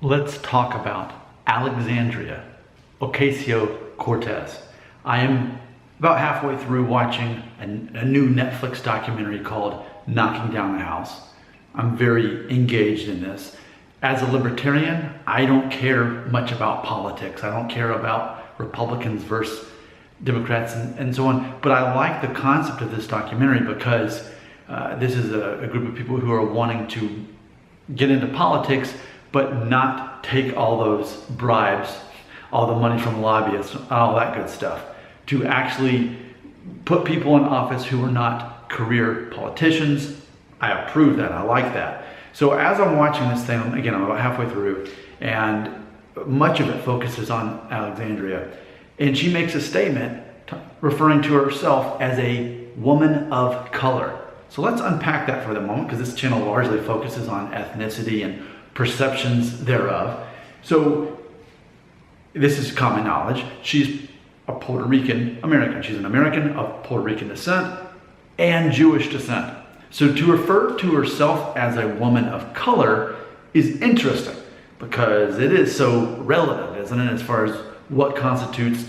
Let's talk about Alexandria Ocasio-Cortez. I am about halfway through watching a new Netflix documentary called Knocking Down the House. I'm very engaged in this. As a libertarian, I don't care much about politics. I don't care about Republicans versus Democrats and so on. But I like the concept of this documentary because this is a group of people who are wanting to get into politics but not take all those bribes, all the money from lobbyists, all that good stuff, to actually put people in office who are not career politicians. I approve that, I like that. So as I'm watching this thing, again, I'm about halfway through, and much of it focuses on Alexandria. And she makes a statement referring to herself as a woman of color. So let's unpack that for the moment, because this channel largely focuses on ethnicity and perceptions thereof. So this is common knowledge. She's a Puerto Rican American. She's an American of Puerto Rican descent and Jewish descent. So to refer to herself as a woman of color is interesting because it is so relative, isn't it, as far as what constitutes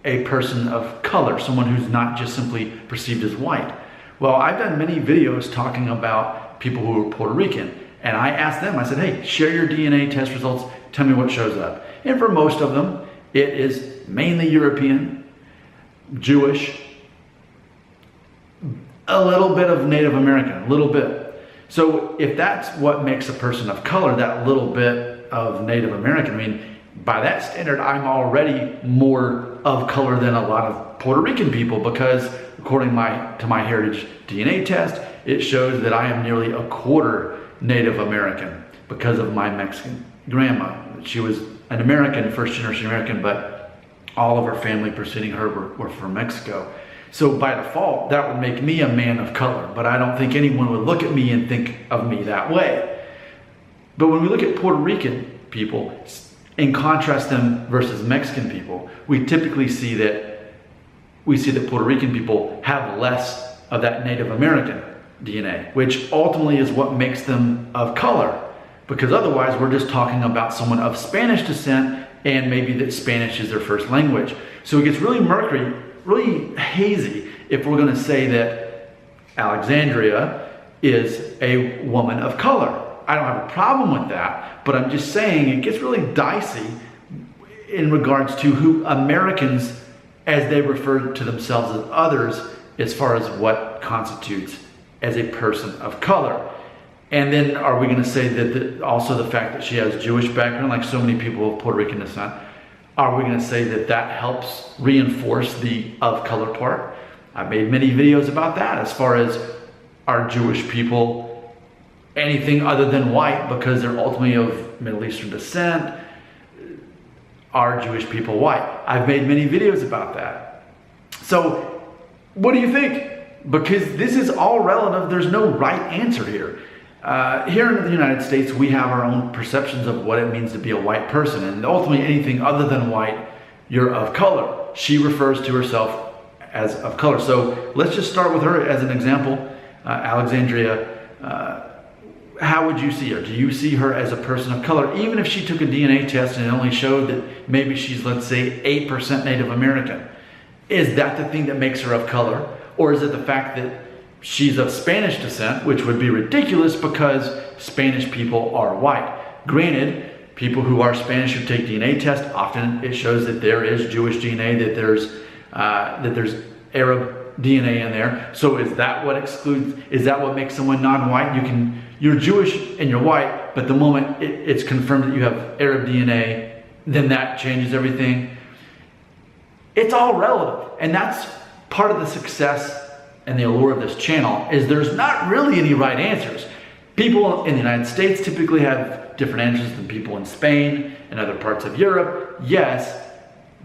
a person of color, someone who's not just simply perceived as white. Well, I've done many videos talking about people who are Puerto Rican, and I asked them, I said, hey, share your DNA test results, tell me what shows up. And for most of them, it is mainly European, Jewish, a little bit of Native American, a little bit. So if that's what makes a person of color, that little bit of Native American, I mean, by that standard, I'm already more of color than a lot of Puerto Rican people because according to my heritage DNA test, it shows that I am nearly a quarter Native American because of my Mexican grandma. She was an American, first generation American, but all of her family preceding her were from Mexico. So by default, that would make me a man of color, but I don't think anyone would look at me and think of me that way. But when we look at Puerto Rican people and contrast them versus Mexican people, we typically see that Puerto Rican people have less of that Native American DNA, which ultimately is what makes them of color, because otherwise we're just talking about someone of Spanish descent and maybe that Spanish is their first language. So it gets really murky, really hazy if we're going to say that Alexandria is a woman of color. I don't have a problem with that, but I'm just saying it gets really dicey in regards to who Americans, as they refer to themselves as others, as far as what constitutes as a person of color. And then are we going to say that also the fact that she has Jewish background, like so many people of Puerto Rican descent, are we going to say that that helps reinforce the of color part? I've made many videos about that as far as are Jewish people anything other than white because they're ultimately of Middle Eastern descent. Are Jewish people white? I've made many videos about that. So what do you think? Because this is all relative. There's no right answer here. Here in the United States, we have our own perceptions of what it means to be a white person. And ultimately anything other than white, you're of color. She refers to herself as of color. So let's just start with her as an example. Alexandria, how would you see her? Do you see her as a person of color? Even if she took a DNA test and it only showed that maybe she's, let's say, 8% Native American. Is that the thing that makes her of color? Or is it the fact that she's of Spanish descent, which would be ridiculous because Spanish people are white? Granted, people who are Spanish who take DNA tests, often it shows that there is Jewish DNA, that there's Arab DNA in there. So is that what excludes, is that what makes someone non-white? You're Jewish and you're white, but the moment it's confirmed that you have Arab DNA, then that changes everything. It's all relative, and that's part of the success and the allure of this channel is there's not really any right answers. People in the United States typically have different answers than people in Spain and other parts of Europe, yes,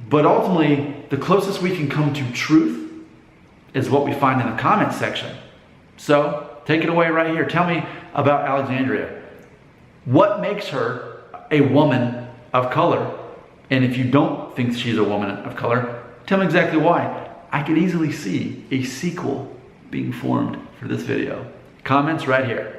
but ultimately the closest we can come to truth is what we find in the comment section. So take it away right here. Tell me about Alexandria. What makes her a woman of color? And if you don't think she's a woman of color, tell me exactly why. I could easily see a sequel being formed for this video. Comments right here.